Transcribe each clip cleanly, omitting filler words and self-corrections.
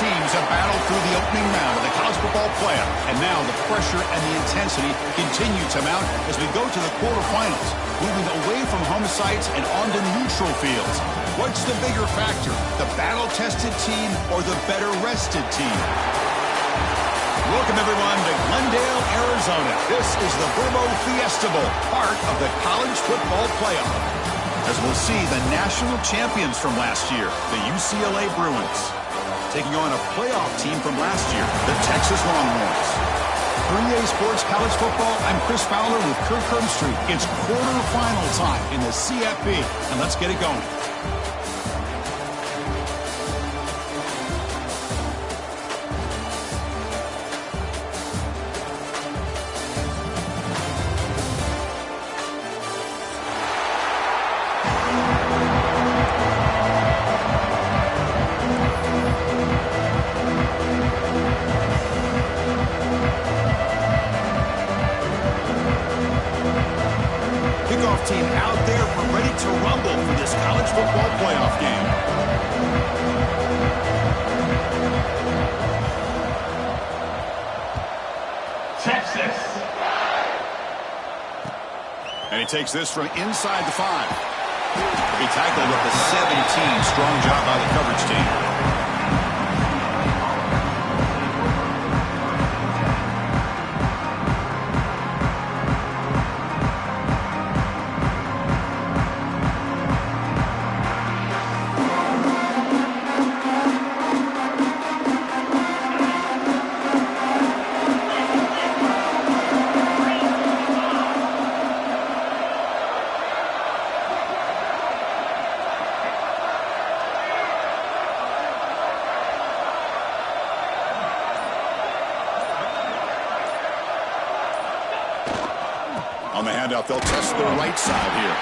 teams have battled through the opening round of the college football playoff, and now the pressure and the intensity continue to mount as we go to the quarterfinals, moving away from home sites and onto neutral fields. What's the bigger factor, the battle-tested team or the better-rested team? Welcome, everyone, to Glendale, Arizona. This is the Burbo Fiesta Bowl, part of the college football playoff. As we'll see, the national champions from last year, the UCLA Bruins, taking on a playoff team from last year, the Texas Longhorns. For EA Sports College Football, I'm Chris Fowler with Kirk Herbstreit. It's quarterfinal time in the CFP, and let's get it going. Team out there, we're ready to rumble for this college football playoff game. Texas. And he takes this from inside the 5. He tackled with a 17. Strong job by the coverage team. On the handoff, they'll test the right side here.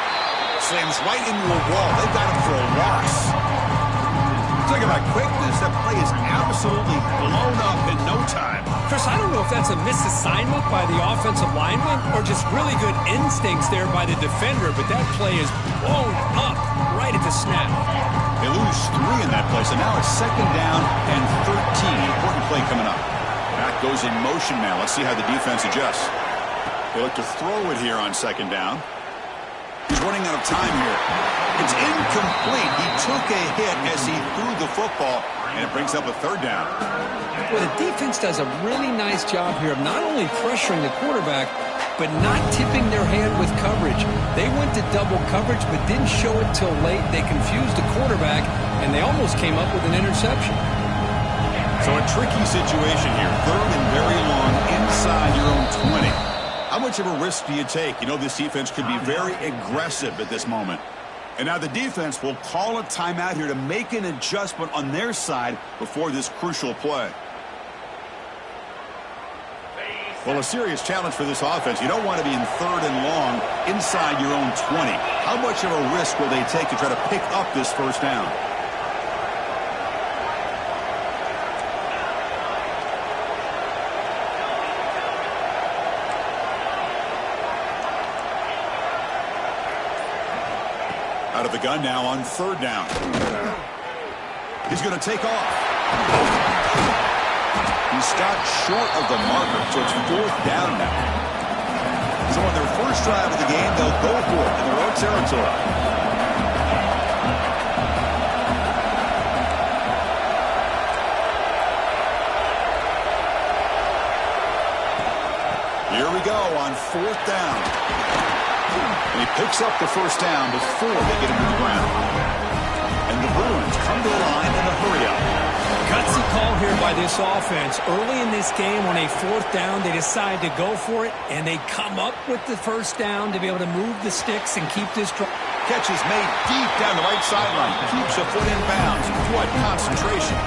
Slams right into a wall. They got him for a loss. Talk about quickness. That play is absolutely blown up in no time. Chris, I don't know if that's a misassignment by the offensive lineman or just really good instincts there by the defender, but that play is blown up right at the snap. They lose 3 in that play, so now it's 2nd down and 13. Important play coming up. Back goes in motion now. Let's see how the defense adjusts. They look to throw it here on 2nd down. He's running out of time here. It's incomplete. He took a hit as he threw the football, and it brings up a 3rd down. Well, the defense does a really nice job here of not only pressuring the quarterback, but not tipping their hand with coverage. They went to double coverage, but didn't show it till late. They confused the quarterback, and they almost came up with an interception. So a tricky situation here. 3rd and very long inside your own 20. How much of a risk do you take? You know this defense could be very aggressive at this moment. And now the defense will call a timeout here to make an adjustment on their side before this crucial play. Well, a serious challenge for this offense. You don't want to be in 3rd and long inside your own 20. How much of a risk will they take to try to pick up this 1st down? Out of the gun now on 3rd down. He's going to take off. He stopped short of the marker, so it's 4th down now. So on their first drive of the game, they'll go for it in their own territory. Here we go on 4th down. And he picks up the 1st down before they get him to the ground. And the Bruins come to the line in a hurry-up. Gutsy call here by this offense. Early in this game, on a 4th down, they decide to go for it, and they come up with the 1st down to be able to move the sticks and keep this drive. Catch is made deep down the right sideline. Keeps a foot in bounds. What concentration.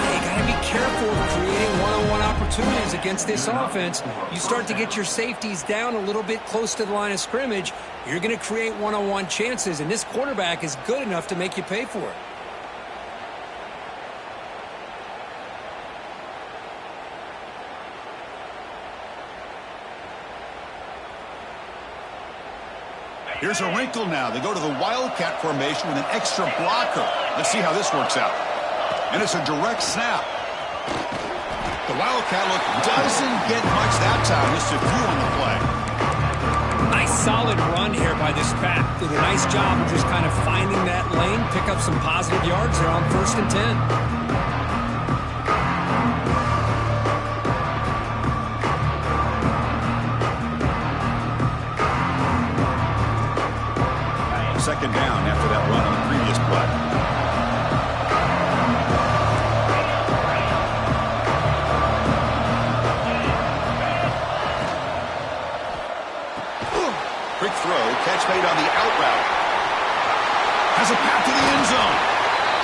You got to be careful of creating one-on-one opportunities against this offense. You start to get your safeties down a little bit close to the line of scrimmage, you're going to create one-on-one chances, and this quarterback is good enough to make you pay for it. Here's a wrinkle now. They go to the Wildcat formation with an extra blocker. Let's see how this works out. And it's a direct snap. The Wildcat look doesn't get much that time. Just a few on the play. Nice solid run here by this pack. Did a nice job of just kind of finding that lane, pick up some positive yards there on 1st and 10. Second down after that run on the previous play. Quick throw, catch made on the out route. Has a path to the end zone.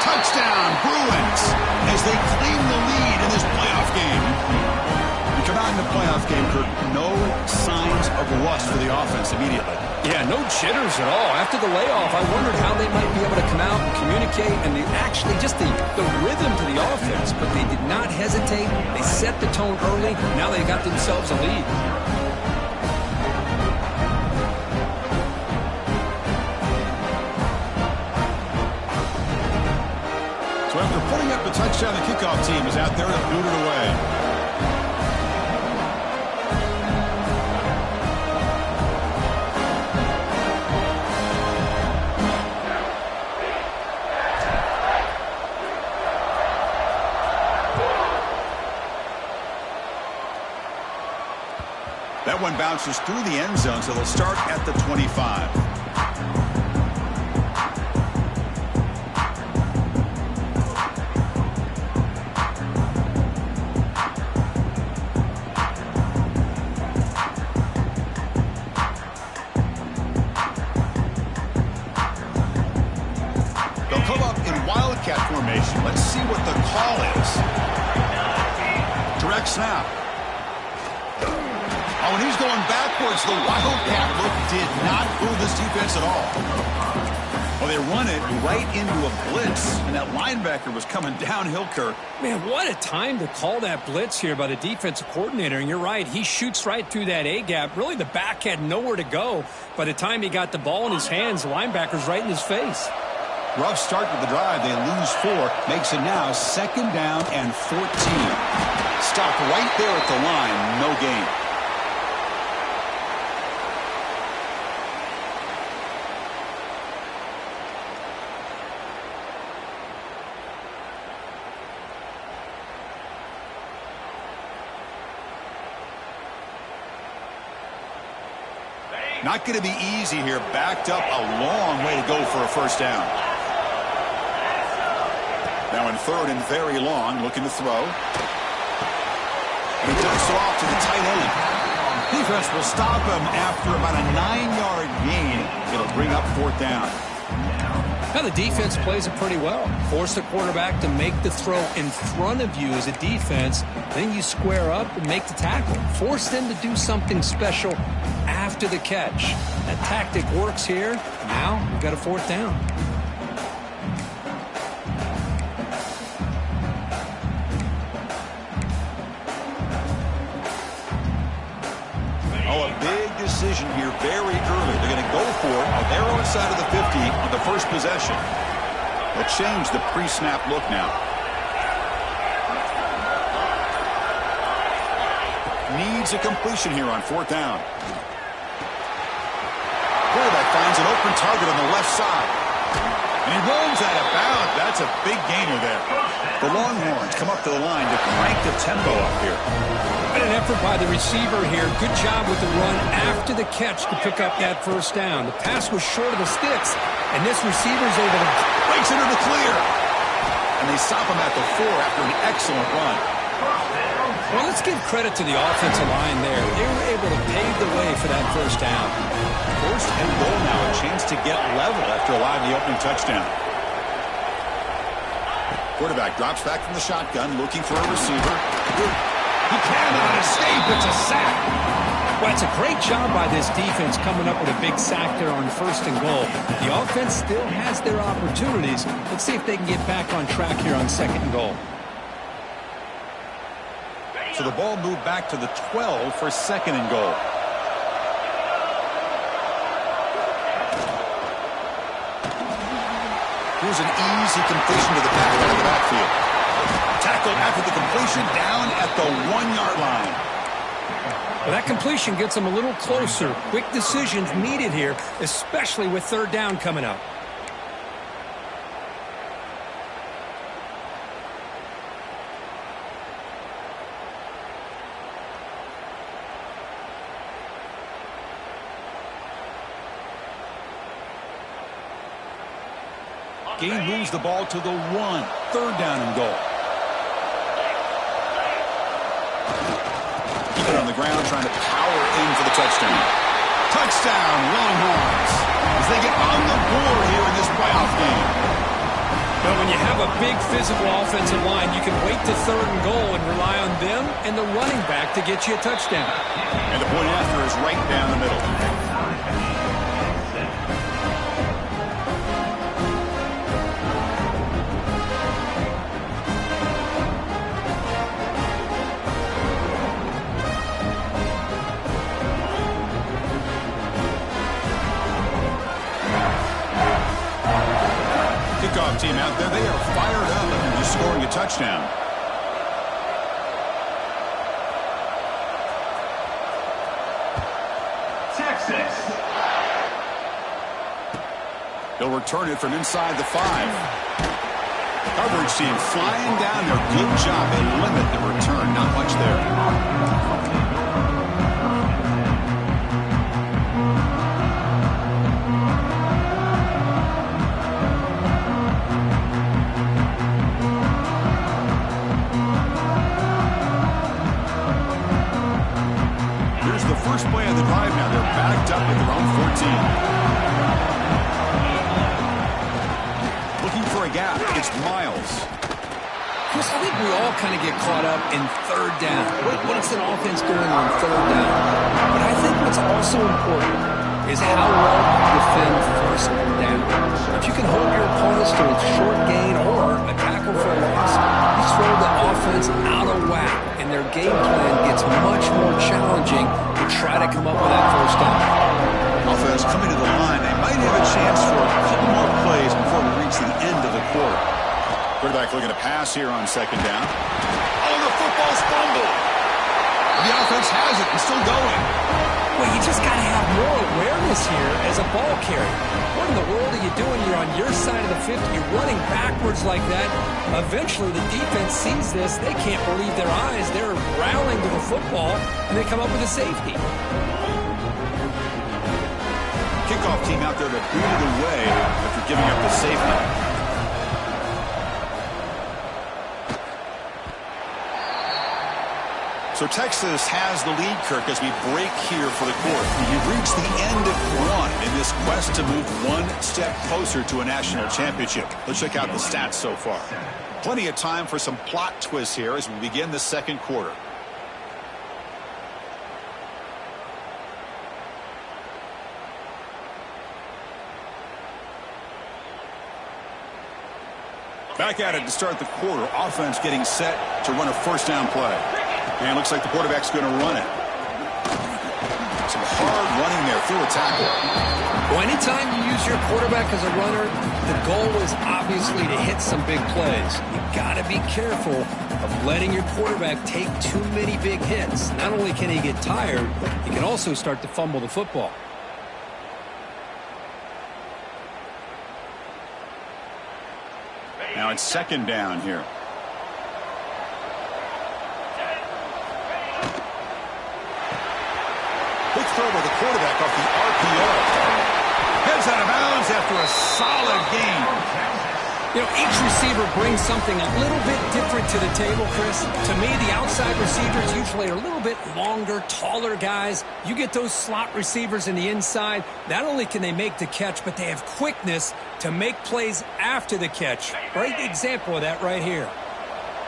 Touchdown, Bruins, as they claim the lead in this playoff game. You come out in the playoff game, Kirk, no signs of rust for the offense immediately. Yeah, no jitters at all. After the layoff, I wondered how they might be able to come out and communicate and actually just the rhythm to the offense. But they did not hesitate. They set the tone early. Now they got themselves a lead. So after putting up the touchdown, the kickoff team is out there to boot it away. That one bounces through the end zone, so they'll start at the 25. They'll come up in Wildcat formation. Let's see what the call is. Direct snap. Oh, and he's going backwards. The Wildcat look did not fool this defense at all. Well, they run it right into a blitz, and that linebacker was coming downhill, Kirk. Man, what a time to call that blitz here by the defensive coordinator. And you're right, he shoots right through that A-gap. Really, the back had nowhere to go. By the time he got the ball in his hands, the linebacker's right in his face. Rough start to the drive. They lose 4. Makes it now 2nd down and 14. Stopped right there at the line. No gain. Not going to be easy here. Backed up a long way to go for a 1st down. Now in 3rd and very long, looking to throw. He dumps it off to the tight end. Defense will stop him after about a 9-yard gain. It'll bring up 4th down. Now the defense plays it pretty well. Force the quarterback to make the throw in front of you as a defense. Then you square up and make the tackle. Force them to do something special after the catch. That tactic works here. Now we've got a 4th down. Oh, a big decision here very early. They're going to go for it on their own side of the 50 on the first possession. They'll change the pre-snap look now. Needs a completion here on 4th down. Quarterback finds an open target on the left side. And he rolls out of bounds. That's a big gainer there. The Longhorns come up to the line to crank the tempo up here. And an effort by the receiver here. Good job with the run after the catch to pick up that 1st down. The pass was short of the sticks, and this receiver's able to breaks into the clear. And they stop him at the 4 after an excellent run. Well, let's give credit to the offensive line there. They were able to pave the way for that 1st down. 1st and goal now, a chance to get level after allowing the opening touchdown. Quarterback drops back from the shotgun, looking for a receiver. He cannot escape. It's a sack. Well, it's a great job by this defense coming up with a big sack there on 1st and goal. The offense still has their opportunities. Let's see if they can get back on track here on 2nd and goal. So the ball moved back to the 12 for 2nd and goal. Here's an easy completion to the back out of the backfield. Tackled after the completion down at the 1-yard line. Well, that completion gets them a little closer. Quick decisions needed here, especially with third down coming up. Gain moves the ball to the 1. Third down and goal. Keep it on the ground, trying to power in for the touchdown. Touchdown, Longhorns, as they get on the board here in this playoff game. Well, when you have a big physical offensive line, you can wait to third and goal and rely on them and the running back to get you a touchdown. And the point after is right down the middle. Kickoff team out there, they are fired up after just scoring a touchdown. Texas. They'll return it from inside the 5. Coverage team flying down there. Good job. They limit the return. Not much there. First play of the drive now. They're backed up at their own 14. Looking for a gap. It's Miles. Chris, I think we all kind of get caught up in third down. What's an offense doing on third down? But I think what's also important is how well you defend first down. If you can hold your opponents to a short gain or a tackle for a loss, you throw the offense out of whack, and their game plan gets much more challenging to try to come up with that first down. Offense coming to the line. They might have a chance for a couple more plays before we reach the end of the quarter. Quarterback looking to pass here on second down. Oh, the football's fumbled. The offense has it and still going. Well, you just got to have more awareness here as a ball carrier. What in the world are you doing? You're on your side of the 50. You're running backwards like that. Eventually, the defense sees this. They can't believe their eyes. They're rallying to the football, and they come up with a safety. Kickoff team out there to boot it away after giving up the safety. So Texas has the lead, Kirk, as we break here for the quarter. You've reached the end of one in this quest to move one step closer to a national championship. Let's check out the stats so far. Plenty of time for some plot twists here as we begin the second quarter. Back at it to start the quarter. Offense getting set to run a first down play. And looks like the quarterback's going to run it. Some hard running there through a tackle. Well, anytime you use your quarterback as a runner, the goal is obviously to hit some big plays. You got to be careful of letting your quarterback take too many big hits. Not only can he get tired, he can also start to fumble the football. Now it's second down here. Quick throw by the quarterback off the RPO. Heads out of bounds after a solid game. You know, each receiver brings something a little bit different to the table, Chris. To me, the outside receivers usually are a little bit longer, taller guys. You get those slot receivers in the inside, not only can they make the catch, but they have quickness to make plays after the catch. Great example of that right here.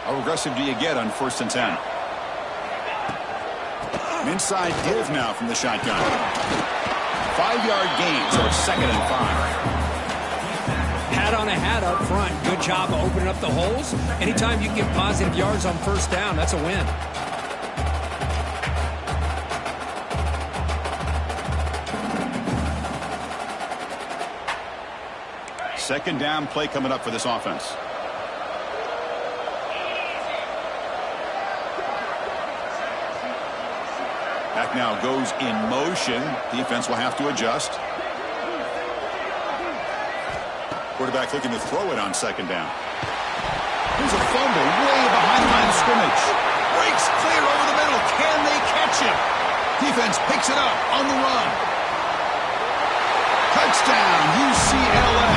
How aggressive do you get on 1st and 10? An inside give now from the shotgun. 5-yard gain, so it's 2nd and 5. Hat on a hat up front. Good job of opening up the holes. Anytime you can get positive yards on first down, that's a win. Second down play coming up for this offense. Back now goes in motion. Defense will have to adjust. Quarterback looking to throw it on second down. Here's a fumble way behind the line of scrimmage. Breaks clear over the middle. Can they catch him? Defense picks it up on the run. Touchdown, UCLA.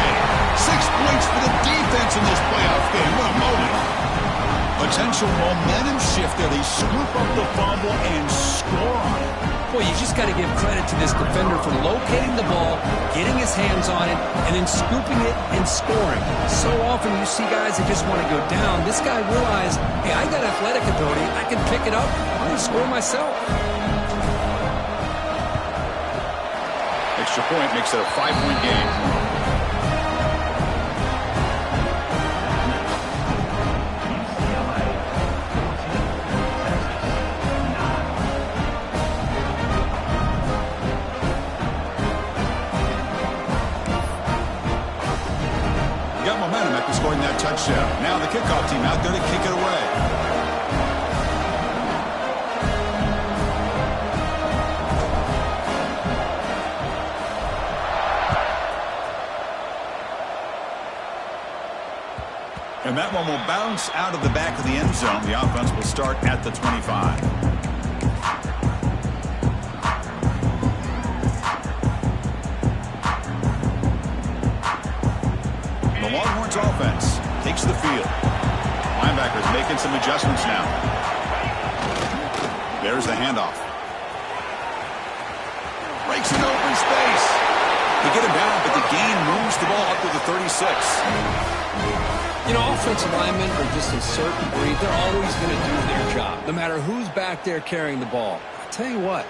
6 points for the defense in this playoff game. What a moment. Potential momentum shift there. They scoop up the fumble and score on it. Boy, you just got to give credit to this defender for locating the ball, getting his hands on it, and then scooping it and scoring. So often you see guys that just want to go down. This guy realized, hey, I got athletic ability. I can pick it up. I'm going to score myself. Extra point makes it a 5-point game. Got momentum after scoring that touchdown. Now the kickoff team out there to kick it away. And that one will bounce out of the back of the end zone. The offense will start at the 25. The Longhorns offense takes the field. Linebackers making some adjustments now. There's the handoff. Breaks in open space. They get him down, but the gain moves the ball up to the 36. You know, offensive linemen are just a certain breed. They're always going to do their job, no matter who's back there carrying the ball. I'll tell you what,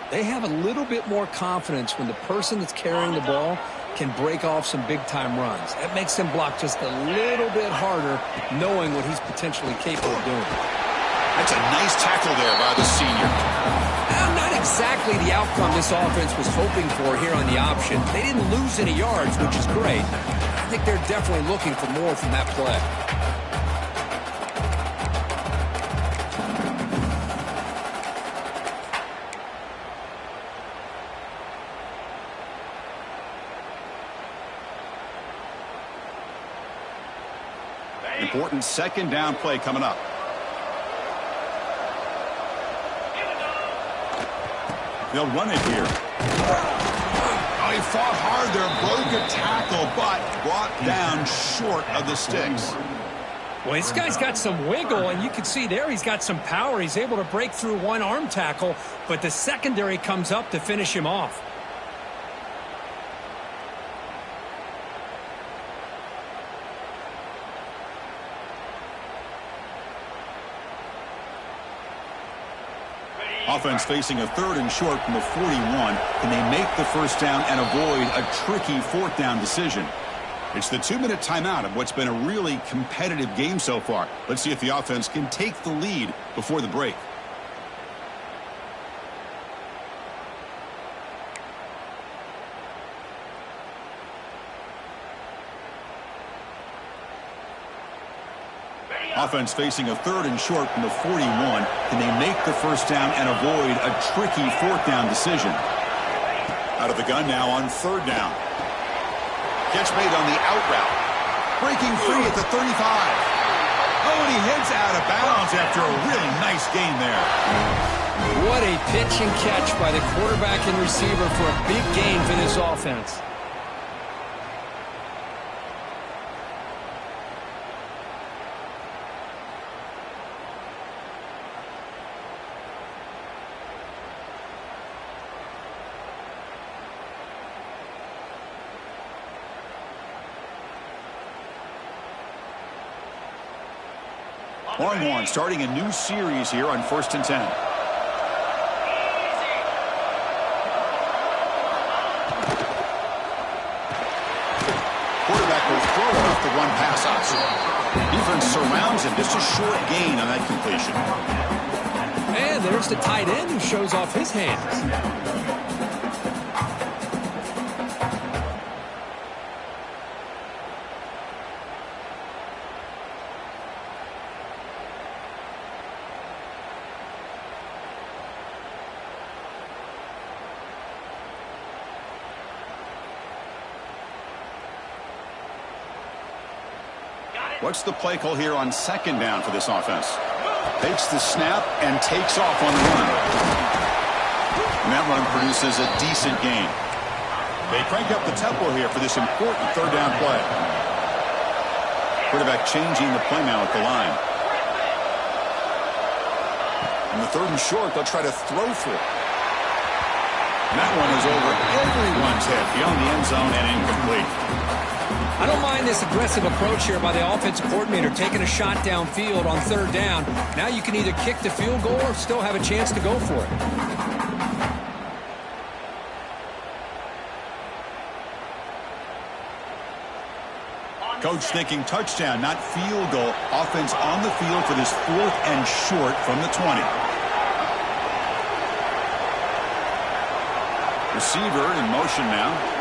they have a little bit more confidence when the person that's carrying the ball can break off some big-time runs. That makes them block just a little bit harder, knowing what he's potentially capable of doing. That's a nice tackle there by the senior. Not exactly the outcome this offense was hoping for here on the option. They didn't lose any yards, which is great. I think they're definitely looking for more from that play. Important second down play coming up. They'll run it here. Oh, he fought hard there, broke a tackle, but brought down short of the sticks. Well, this guy's got some wiggle, and you can see there he's got some power. He's able to break through one arm tackle, but the secondary comes up to finish him off. Offense facing a 3rd and short from the 41. Can they make the first down and avoid a tricky 4th down decision? It's the 2-minute timeout of what's been a really competitive game so far. Let's see if the offense can take the lead before the break. Offense facing a 3rd and short from the 41. Can they make the first down and avoid a tricky 4th down decision? Out of the gun now on 3rd down. Catch made on the out route. Breaking free at the 35. Oh, and he heads out of bounds after a really nice gain there. What a pitch and catch by the quarterback and receiver for a big gain for this offense. Longhorn starting a new series here on 1st and 10. Quarterback will throw it off the run pass option. Defense surrounds him. Just a short gain on that completion. And there's the tight end who shows off his hands. What's the play call here on second down for this offense? Takes the snap and takes off on the run. And that run produces a decent gain. They crank up the tempo here for this important third down play. Quarterback changing the play now at the line. On the third and short, they'll try to throw for it. And that one is over everyone's head beyond the end zone and incomplete. I don't mind this aggressive approach here by the offensive coordinator, taking a shot downfield on third down. Now you can either kick the field goal or still have a chance to go for it. Coach thinking touchdown, not field goal. Offense on the field for this fourth and short from the 20. Receiver in motion now.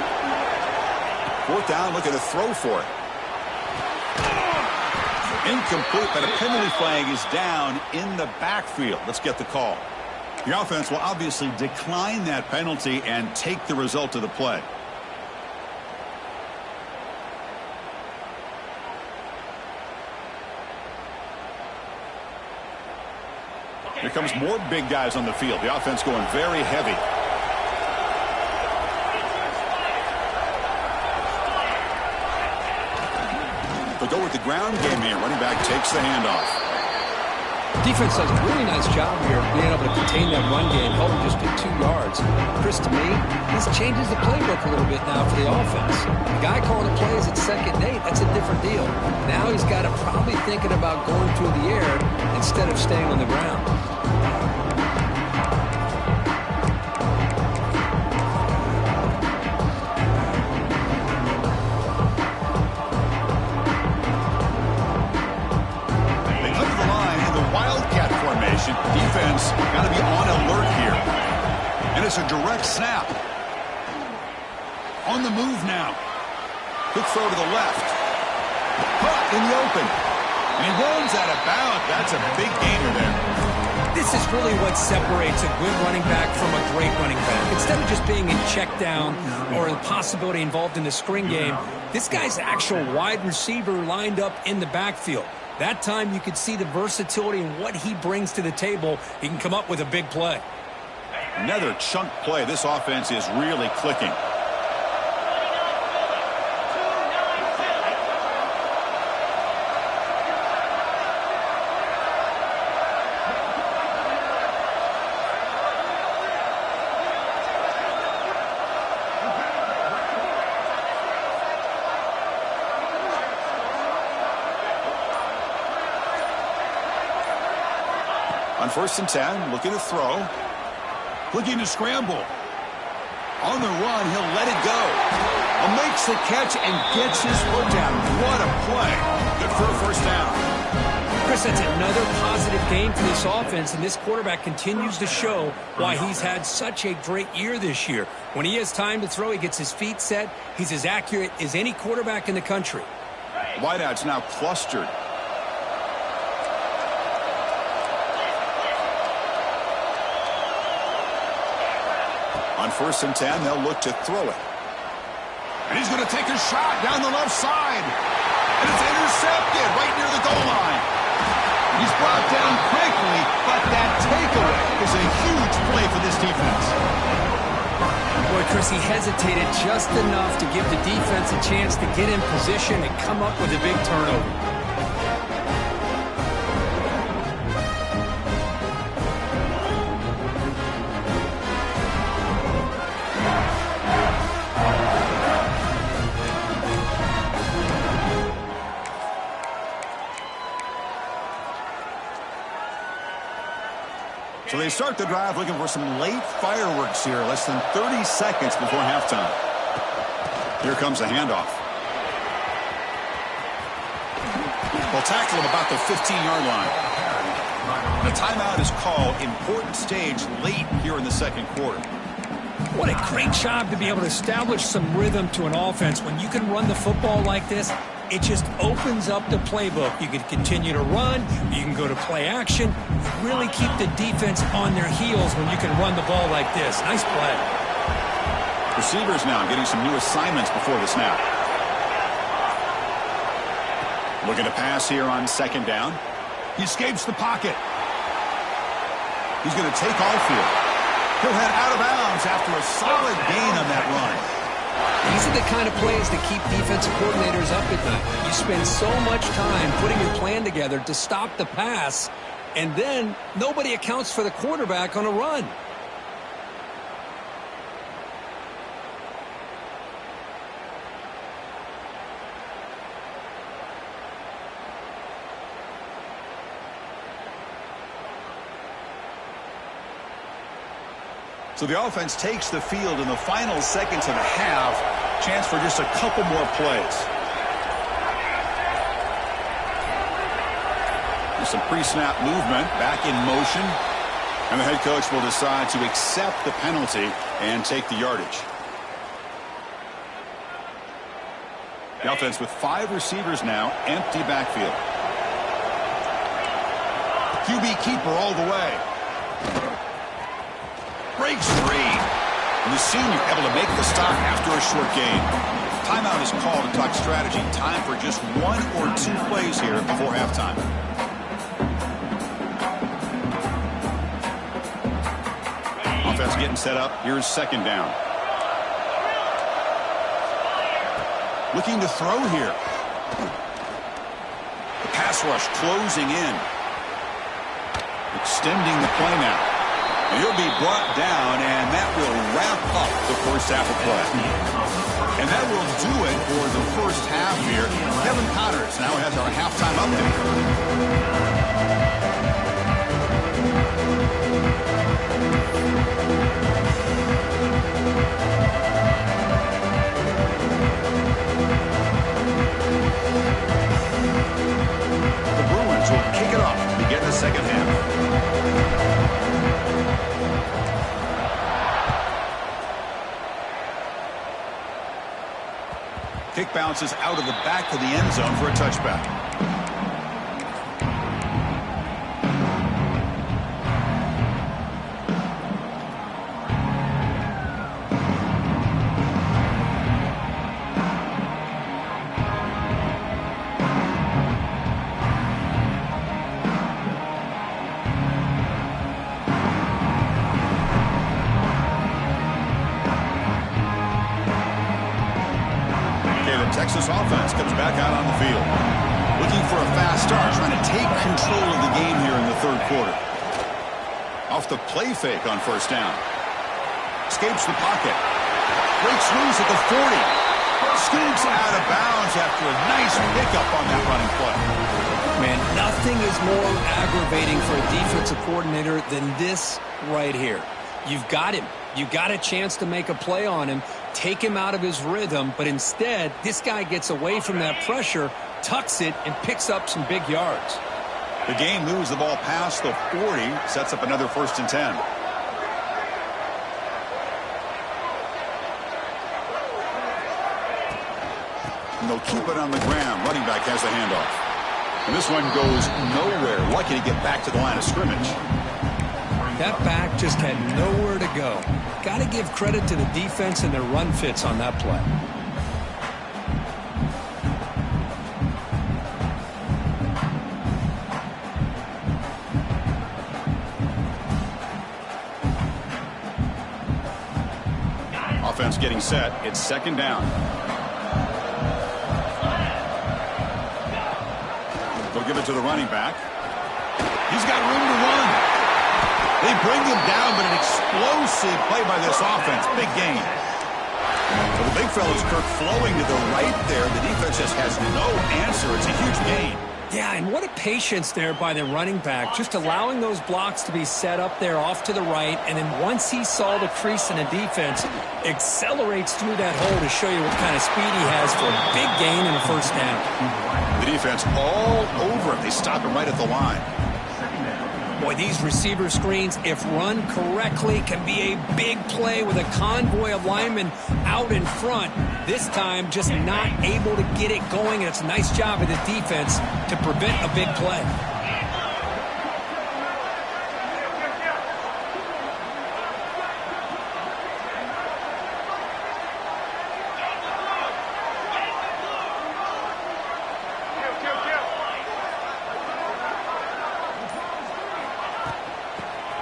Fourth down, looking to throw for it. Incomplete, but a penalty flag is down in the backfield. Let's get the call. The offense will obviously decline that penalty and take the result of the play. Here comes more big guys on the field. The offense going very heavy. They'll go with the ground game here. Running back takes the handoff. Defense does a really nice job here being able to contain that run game, held just at 2 yards. Chris, to me, this changes the playbook a little bit now for the offense. The guy calling the plays at second and 8, that's a different deal. Now he's got to probably thinking about going through the air instead of staying on the ground. Defense got to be on alert here. And it's a direct snap. On the move now. Quick throw to the left. Caught in the open. And he runs out of bounds. That's a big gainer there. This is really what separates a good running back from a great running back. Instead of just being in check down or the possibility involved in the screen game, this guy's actual wide receiver lined up in the backfield. That time you could see the versatility and what he brings to the table. He can come up with a big play. Another chunk play. This offense is really clicking. On 1st and 10, looking to throw. Looking to scramble. On the run, he'll let it go. Makes the catch and gets his foot down. What a play. Good for a first down. Chris, that's another positive game for this offense, and this quarterback continues to show why he's had such a great year this year. When he has time to throw, he gets his feet set. He's as accurate as any quarterback in the country. Wideouts now clustered. On 1st and 10, they'll look to throw it. And he's going to take a shot down the left side. And it's intercepted right near the goal line. He's brought down quickly, but that takeaway is a huge play for this defense. Boy, Chris, he hesitated just enough to give the defense a chance to get in position and come up with a big turnover. So they start the drive looking for some late fireworks here, less than 30 seconds before halftime. Here comes a handoff. They'll tackle him about the 15-yard line. And a timeout is called. Important stage late here in the second quarter. What a great job to be able to establish some rhythm to an offense. When you can run the football like this, it just opens up the playbook. You can continue to run. You can go to play action. You really keep the defense on their heels when you can run the ball like this. Nice play. Receivers now getting some new assignments before the snap. Looking to pass here on second down. He escapes the pocket. He's going to take off here. He'll head out of bounds after a solid gain on that run. These are the kind of plays that keep defensive coordinators up at night. You spend so much time putting your plan together to stop the pass, and then nobody accounts for the quarterback on a run. So the offense takes the field in the final seconds of the half. Chance for just a couple more plays. There's some pre-snap movement, back in motion. And the head coach will decide to accept the penalty and take the yardage. The offense with 5 receivers now, empty backfield. QB keeper all the way. Breaks free. And the senior able to make the stop after a short gain. Timeout is called to talk strategy. Time for just 1 or 2 plays here before halftime. Offense getting set up. Here's second down. Looking to throw here. The pass rush closing in. Extending the play now. And he'll be brought down, and that will wrap up the first half of play. And that will do it for the first half here. Kevin Connors now has our halftime update. The Bruins will kick it off to begin the second half. Kick bounces out of the back of the end zone for a touchback. Texas offense comes back out on the field. Looking for a fast start, trying to take control of the game here in the third quarter. Off the play fake on first down. Escapes the pocket. Breaks loose at the 40. Scoots out of bounds after a nice pickup on that running play. Man, nothing is more aggravating for a defensive coordinator than this right here. You've got him. You got a chance to make a play on him, take him out of his rhythm, but instead, this guy gets away from that pressure, tucks it, and picks up some big yards. The game moves the ball past the 40, sets up another 1st and 10. And they'll keep it on the ground. Running back has the handoff. And this one goes nowhere. Lucky to get back to the line of scrimmage. That back just had nowhere to go. Got to give credit to the defense and their run fits on that play. Offense getting set. It's second down. They'll give it to the running back. He's got room to run. They bring him down, but an explosive play by this offense. Big gain. So the big fella's Kirk flowing to the right there. The defense just has no answer. It's a huge gain. Yeah, and what a patience there by the running back. Just allowing those blocks to be set up there off to the right. And then once he saw the crease in the defense, accelerates through that hole to show you what kind of speed he has for a big gain in a first down. The defense all over him. They stop him right at the line. Boy, these receiver screens, if run correctly, can be a big play with a convoy of linemen out in front. This time, just not able to get it going, and it's a nice job of the defense to prevent a big play.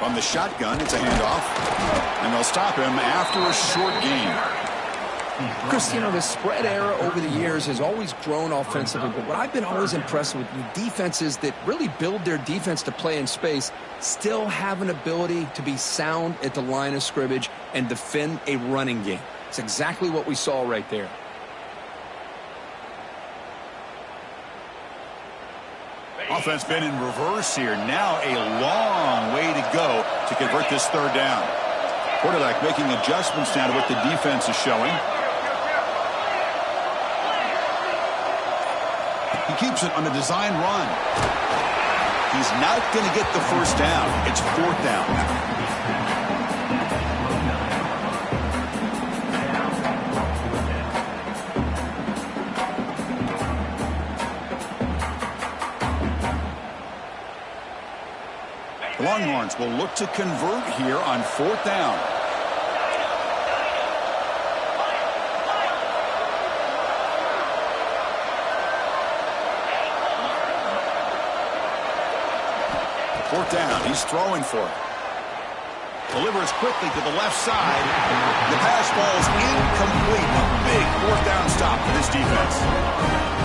From the shotgun, it's a handoff. And they'll stop him after a short gain. Chris, you know, the spread era over the years has always grown offensively, but what I've been always impressed with defenses that really build their defense to play in space still have an ability to be sound at the line of scrimmage and defend a running game. It's exactly what we saw right there. Offense been in reverse here. Now a long way to go to convert this third down. Quarterback making adjustments now to what the defense is showing. He keeps it on a design run. He's not going to get the first down. It's fourth down. The Longhorns will look to convert here on fourth down. Fourth down, he's throwing for it. Delivers quickly to the left side. The pass ball's incomplete. A big fourth down stop for this defense.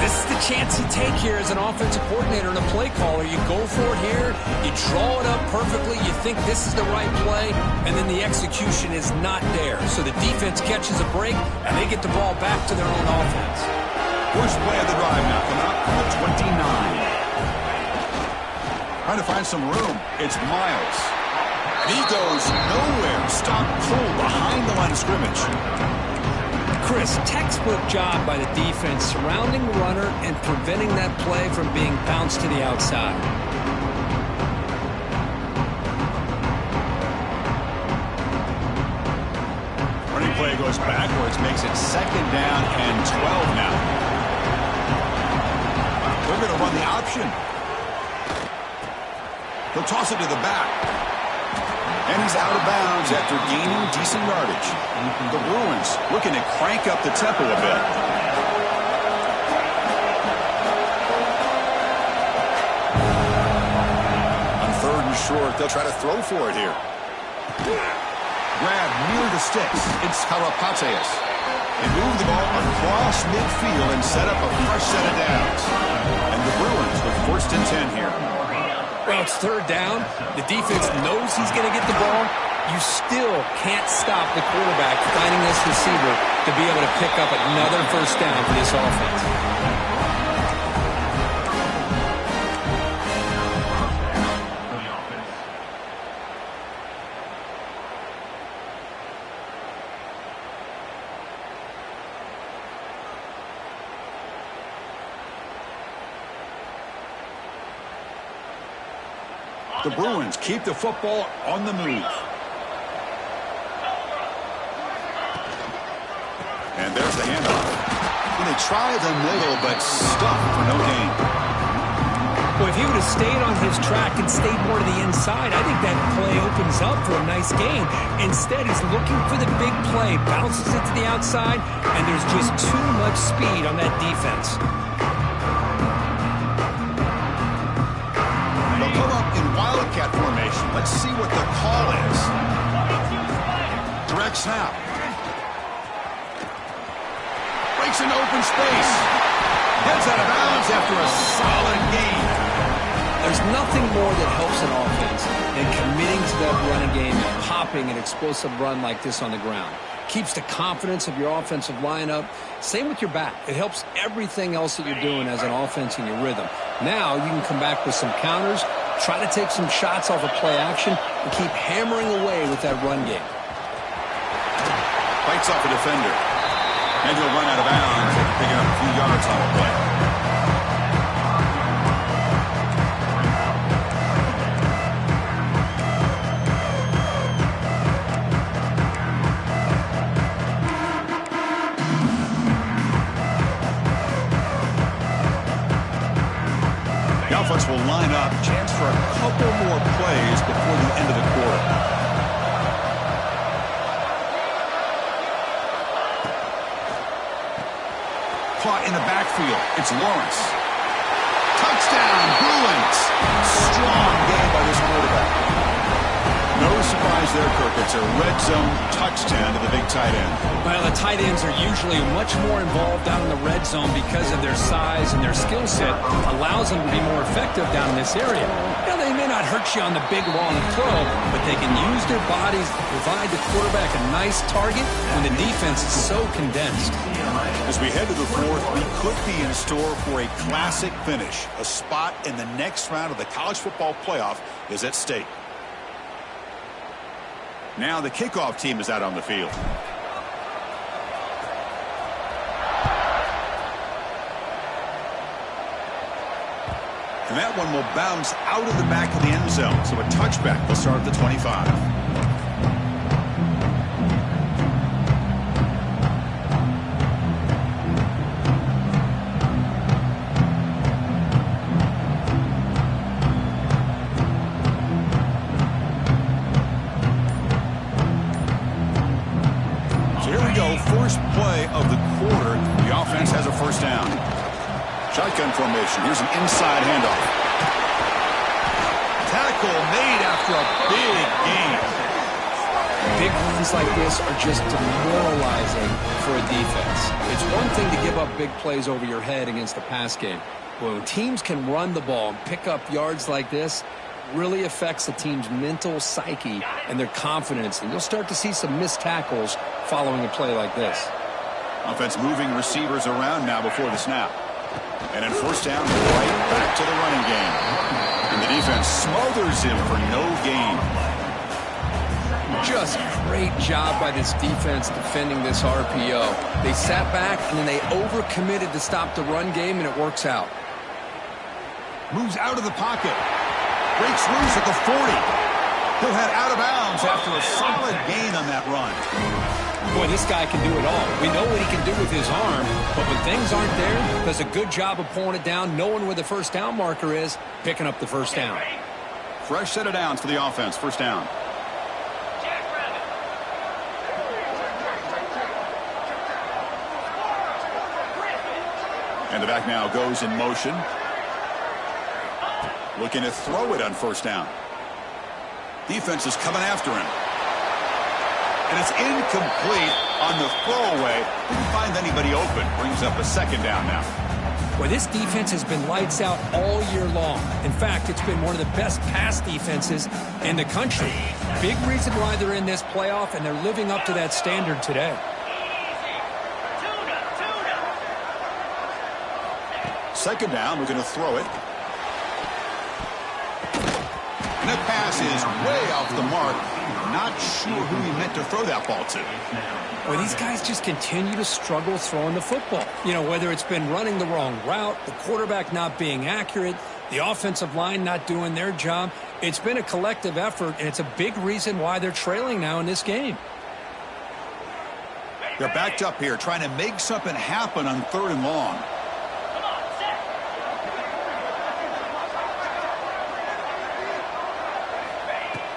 This is the chance you take here as an offensive coordinator and a play caller. You go for it here, you draw it up perfectly, you think this is the right play, and then the execution is not there. So the defense catches a break, and they get the ball back to their own offense. First play of the drive now, coming up from the 29. Trying to find some room. It's Miles. And he goes nowhere. Stop cold behind the line of scrimmage. Chris, textbook job by the defense surrounding the runner and preventing that play from being bounced to the outside. Running play goes backwards, makes it second down and 12 now. They're going to run the option. He'll toss it to the back. And he's out of bounds after gaining decent yardage. The Bruins looking to crank up the tempo a bit. On third and short, they'll try to throw for it here. Grab near the sticks. It's GuapoTV. They move the ball across midfield and set up a fresh set of downs. And the Bruins with first and 10 here. Well, it's third down. The defense knows he's going to get the ball. You still can't stop the quarterback finding this receiver to be able to pick up another first down for this offense. The Bruins keep the football on the move. And there's the handoff. And they try the middle, but stuffed for no gain. Well, if he would have stayed on his track and stayed more to the inside, I think that play opens up for a nice gain. Instead, he's looking for the big play, bounces it to the outside, and there's just too much speed on that defense. They'll come up in Wildcat formation. Let's see what the call is. Direct snap. Breaks into open space. Gets out of bounds after a solid gain. There's nothing more that helps an offense than committing to that running game and popping an explosive run like this on the ground. Keeps the confidence of your offensive lineup. Same with your back. It helps everything else that you're doing as an offense in your rhythm. Now you can come back with some counters, try to take some shots off of play action, and keep hammering away with that run game. Fights off a defender. And he'll run out of bounds, picking up a few yards on the play. The offense will line up, chance for a couple more plays before the end of the quarter. Caught in the backfield. It's Lawrence. Touchdown, Bruins. Strong game by this quarterback. scores there, Kirk. It's a red zone touchdown to the big tight end. Well, the tight ends are usually much more involved down in the red zone because of their size and their skill set allows them to be more effective down in this area. Now, they may not hurt you on the big, long throw, but they can use their bodies to provide the quarterback a nice target when the defense is so condensed. As we head to the fourth, we could be in store for a classic finish. A spot in the next round of the college football playoff is at stake. Now the kickoff team is out on the field. And that one will bounce out of the back of the end zone. So a touchback will start at the 25. First play of the quarter. The offense has a first down. Shotgun formation. Here's an inside handoff. Tackle made after a big gain. Big runs like this are just demoralizing for a defense. It's one thing to give up big plays over your head against the pass game. But when teams can run the ball and pick up yards like this, really affects the team's mental psyche and their confidence. And you'll start to see some missed tackles following a play like this. Offense moving receivers around now before the snap. And then first down, right back to the running game. And the defense smothers him for no gain. Just great job by this defense defending this RPO. They sat back and then they overcommitted to stop the run game, and it works out. Moves out of the pocket. Breaks loose at the 40. He'll head out of bounds after a solid gain on that run. Boy, this guy can do it all. We know what he can do with his arm, but when things aren't there, does a good job of pulling it down, knowing where the first down marker is, picking up the first down. Fresh set of downs for the offense. First down. And the back now goes in motion. Looking to throw it on first down. Defense is coming after him. And it's incomplete on the throwaway. Didn't find anybody open. Brings up a second down now. Well, this defense has been lights out all year long. In fact, it's been one of the best pass defenses in the country. Big reason why they're in this playoff, and they're living up to that standard today. Second down, we're going to throw it. And that pass is way off the mark. Not sure who he meant to throw that ball to. Well, these guys just continue to struggle throwing the football. You know, whether it's been running the wrong route, the quarterback not being accurate, the offensive line not doing their job. It's been a collective effort, and it's a big reason why they're trailing now in this game. They're backed up here, trying to make something happen on third and long.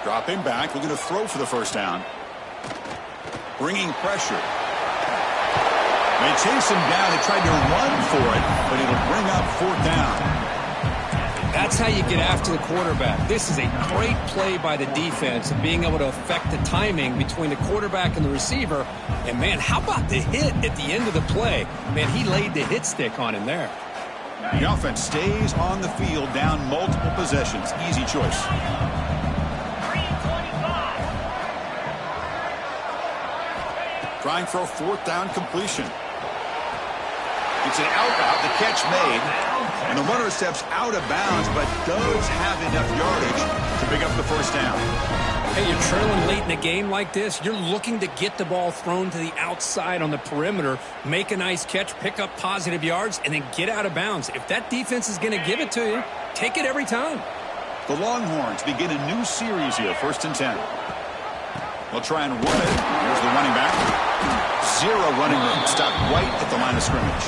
Dropping back, looking to throw for the first down. Bringing pressure. They chase him down. They tried to run for it, but it'll bring up fourth down. That's how you get after the quarterback. This is a great play by the defense and being able to affect the timing between the quarterback and the receiver. And, man, how about the hit at the end of the play? Man, he laid the hit stick on him there. The offense stays on the field, down multiple possessions. Easy choice. Trying for a fourth down completion. It's an out route, the catch made, and the runner steps out of bounds, but does have enough yardage to pick up the first down. Hey, you're trailing late in a game like this. You're looking to get the ball thrown to the outside on the perimeter, make a nice catch, pick up positive yards, and then get out of bounds. If that defense is going to give it to you, take it every time. The Longhorns begin a new series here, 1st and 10. They'll try and run it. Here's the running back. Zero running room. Stopped right at the line of scrimmage.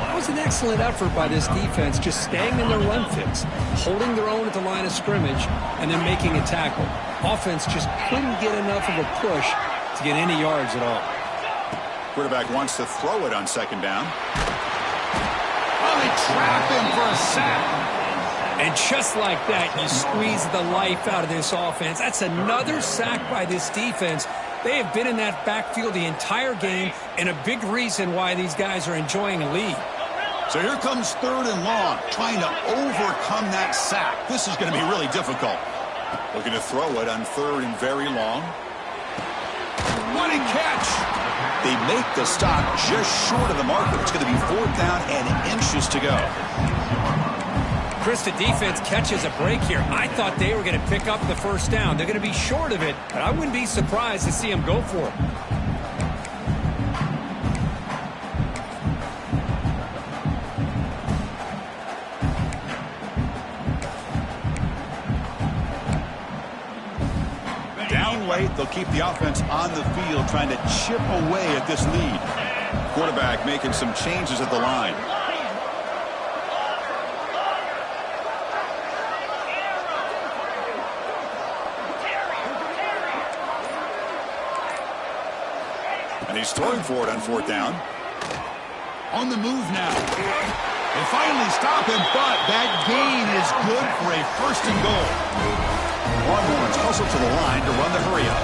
That was an excellent effort by this defense, just staying in their run fits, holding their own at the line of scrimmage, and then making a tackle. Offense just couldn't get enough of a push to get any yards at all. Quarterback wants to throw it on 2nd down. Oh, they trap him for a sack. And just like that, you squeeze the life out of this offense. That's another sack by this defense. They have been in that backfield the entire game, and a big reason why these guys are enjoying a lead. So here comes 3rd and long, trying to overcome that sack. This is going to be really difficult. Looking to throw it on 3rd and very long. What a catch! They make the stop just short of the marker. It's going to be 4th down and inches to go. Chris, the defense catches a break here. I thought they were going to pick up the first down. They're going to be short of it, but I wouldn't be surprised to see them go for it. Down late, they'll keep the offense on the field, trying to chip away at this lead. Quarterback making some changes at the line. And he's throwing for it on 4th down. On the move now. They finally stop him, but that gain is good for a 1st and goal. Longhorns hustle to the line to run the hurry-up.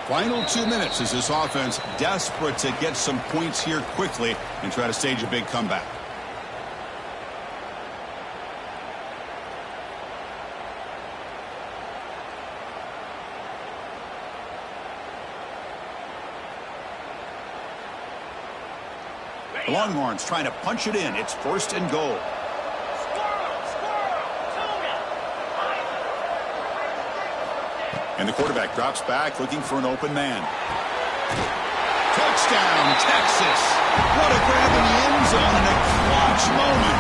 Final 2 minutes as this offense desperate to get some points here quickly and try to stage a big comeback. The Longhorns trying to punch it in. It's 1st and goal. And the quarterback drops back looking for an open man. Touchdown, Texas. What a grab in the end zone in a clutch moment.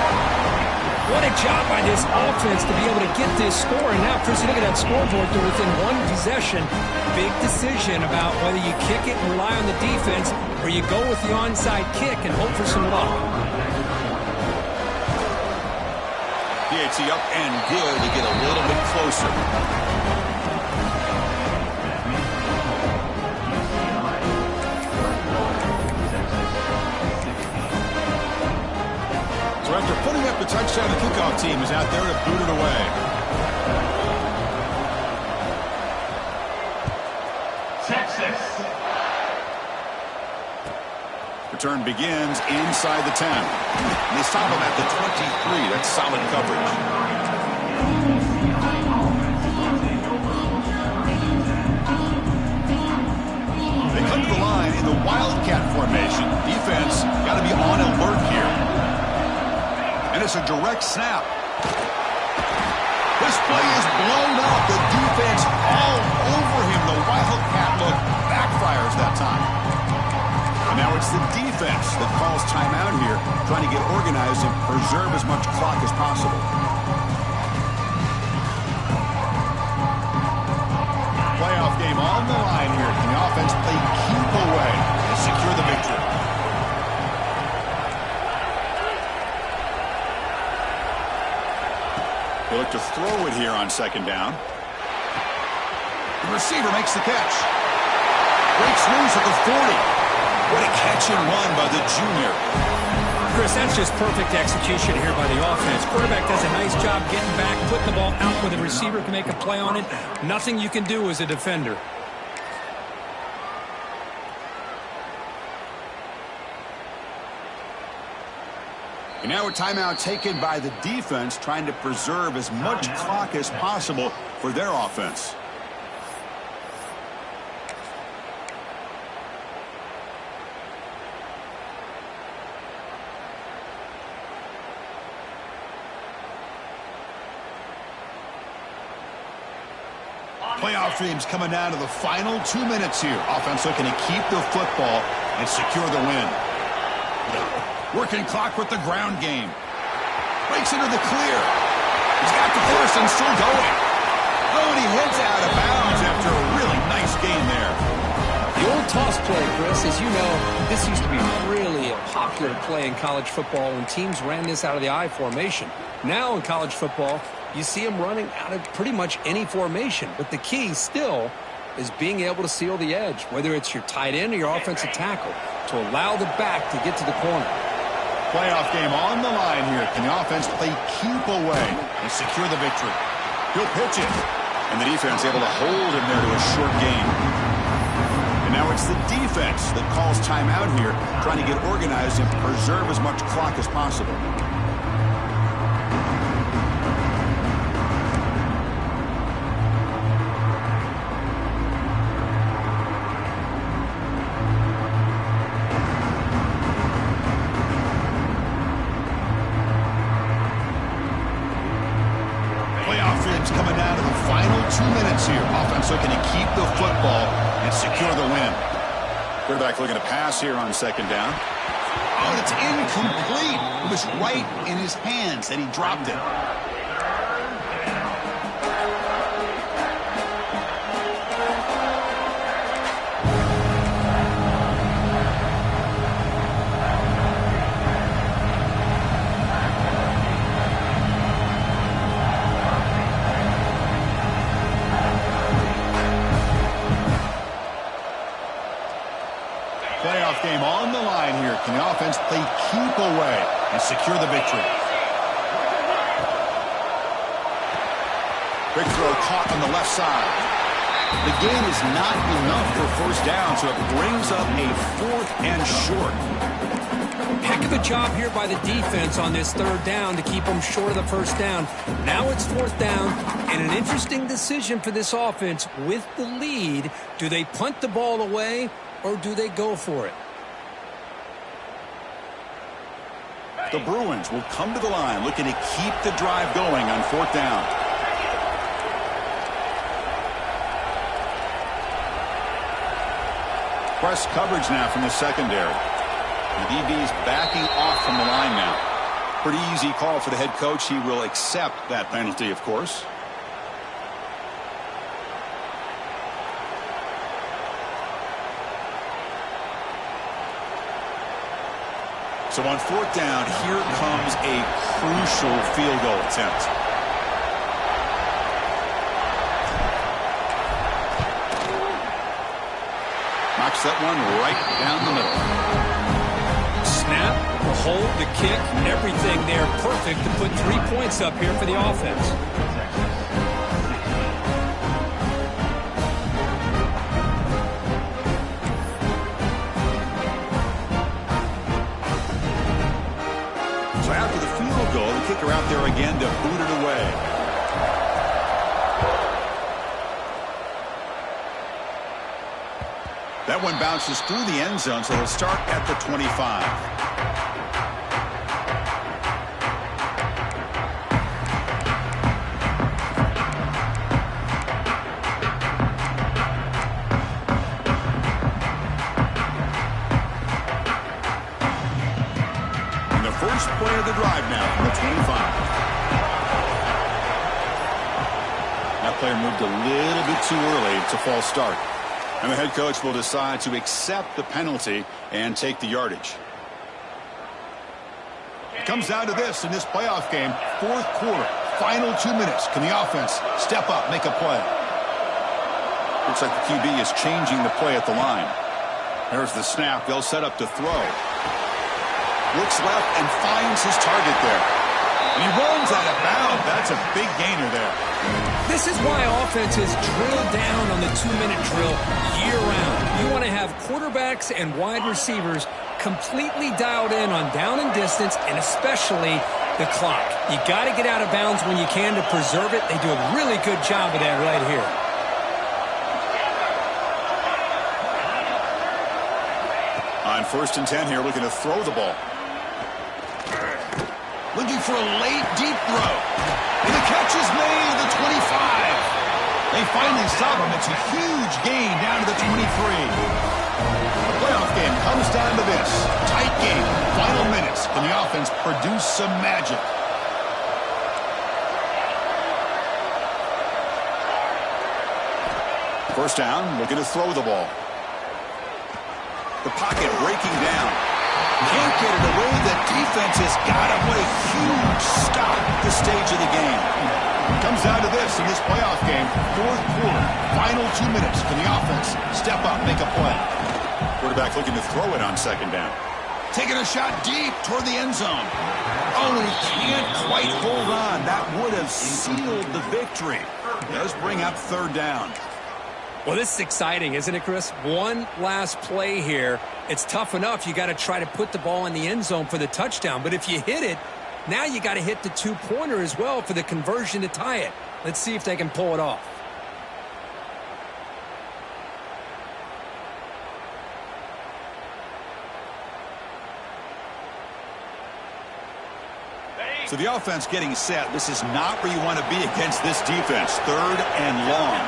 What a job by this offense to be able to get this score. And now, Chris, you look at that scoreboard, they're within 1 possession. Big decision about whether you kick it and rely on the defense or you go with the onside kick and hope for some luck. PAT up and good to get a little bit closer. So after putting up the touchdown, the kickoff team is out there to boot it away. Texas. Return begins inside the 10. They stop him at the 23. That's solid coverage. They come to the line in the Wildcat formation. Defense got to be on alert here. And it's a direct snap. This play is blown up. The defense all over him. The Wildcat look backfires that time. And now it's the defense that calls timeout here, trying to get organized and preserve as much clock as possible. Playoff game on the line here. Can the offense play keep away and secure the victory? They look to throw it here on 2nd down. The receiver makes the catch. Breaks loose at the 40. What a catch and run by the junior. Chris, that's just perfect execution here by the offense. Quarterback does a nice job getting back, putting the ball out where the receiver can make a play on it. Nothing you can do as a defender. And now a timeout taken by the defense, trying to preserve as much clock as possible for their offense. Playoff dreams coming down to the final 2 minutes here. Offense looking to keep the football and secure the win. Working clock with the ground game. Breaks into the clear. He's got the first and still going. Oh, and he heads out of bounds after a really nice gain there. The old toss play, Chris, as you know, this used to be really a popular play in college football when teams ran this out of the I formation. Now in college football, you see them running out of pretty much any formation. But the key still is being able to seal the edge, whether it's your tight end or your offensive tackle. to allow the back to get to the corner. Playoff game on the line here. Can the offense play keep away and secure the victory? He'll pitch it. And the defense able to hold him there to a short gain. And now it's the defense that calls timeout here, trying to get organized and preserve as much clock as possible. Coming down to the final 2 minutes here. Offense looking to keep the football and secure the win. Quarterback looking to pass here on second down. Oh, and it's incomplete. It was right in his hands, and he dropped it. Playoff game on the line here. Can the offense play keep away and secure the victory? Big throw caught on the left side. The gain is not enough for first down, so it brings up a 4th and short. Heck of a job here by the defense on this 3rd down to keep them short of the first down. Now it's 4th down, and an interesting decision for this offense with the lead. Do they punt the ball away, or do they go for it? The Bruins will come to the line looking to keep the drive going on 4th down. Press coverage now from the secondary. The DB's backing off from the line now. Pretty easy call for the head coach. He will accept that penalty, of course. So on 4th down, here comes a crucial field goal attempt. Knocks that one right down the middle. Snap, the hold, the kick, everything there perfect to put 3 points up here for the offense. So after the field goal, the kicker out there again to boot it away. That one bounces through the end zone, so it'll start at the 25. First play of the drive now from the 25. That player moved a little bit too early. It's a false start. And the head coach will decide to accept the penalty and take the yardage. It comes down to this in this playoff game. 4th quarter, final 2 minutes. Can the offense step up, make a play? Looks like the QB is changing the play at the line. There's the snap. They'll set up to throw. Looks left and finds his target there. And he runs out of bounds. That's a big gainer there. This is why offenses drill down on the 2-minute drill year-round. You want to have quarterbacks and wide receivers completely dialed in on down and distance, and especially the clock. You got to get out of bounds when you can to preserve it. They do a really good job of that right here. On 1st and 10 here, looking to throw the ball. Looking for a late, deep throw. And the catch is made at the 25. They finally stop him. It's a huge gain down to the 23. The playoff game comes down to this. Tight game. Final minutes. Can the offense produce some magic? First down, looking to throw the ball. The pocket breaking down. Can't get it away. The defense has got him. What a huge stop at this stage of the game. Comes down to this in this playoff game. 4th quarter, final 2 minutes. Can the offense step up, make a play? Quarterback looking to throw it on second down. Taking a shot deep toward the end zone. Oh, he can't quite hold on. That would have sealed the victory. Does bring up third down. Well, this is exciting, isn't it, Chris? One last play here. It's tough enough. You got to try to put the ball in the end zone for the touchdown. But if you hit it, now you got to hit the two-pointer as well for the conversion to tie it. Let's see if they can pull it off. So the offense getting set. This is not where you want to be against this defense. Third and long.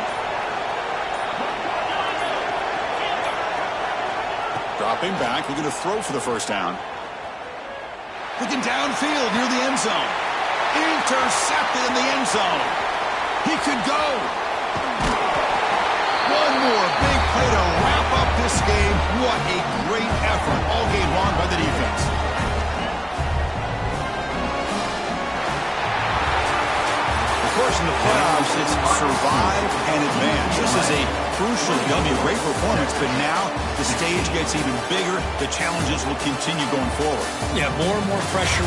Dropping back, looking to throw for the first down. Looking downfield near the end zone. Intercepted in the end zone. He could go. One more big play to wrap up this game. What a great effort all game long by the defense. Of course, in the playoffs, it's survive and advance. This is a crucial W. Great performance, but now the stage gets even bigger. The challenges will continue going forward. Yeah, more and more pressure will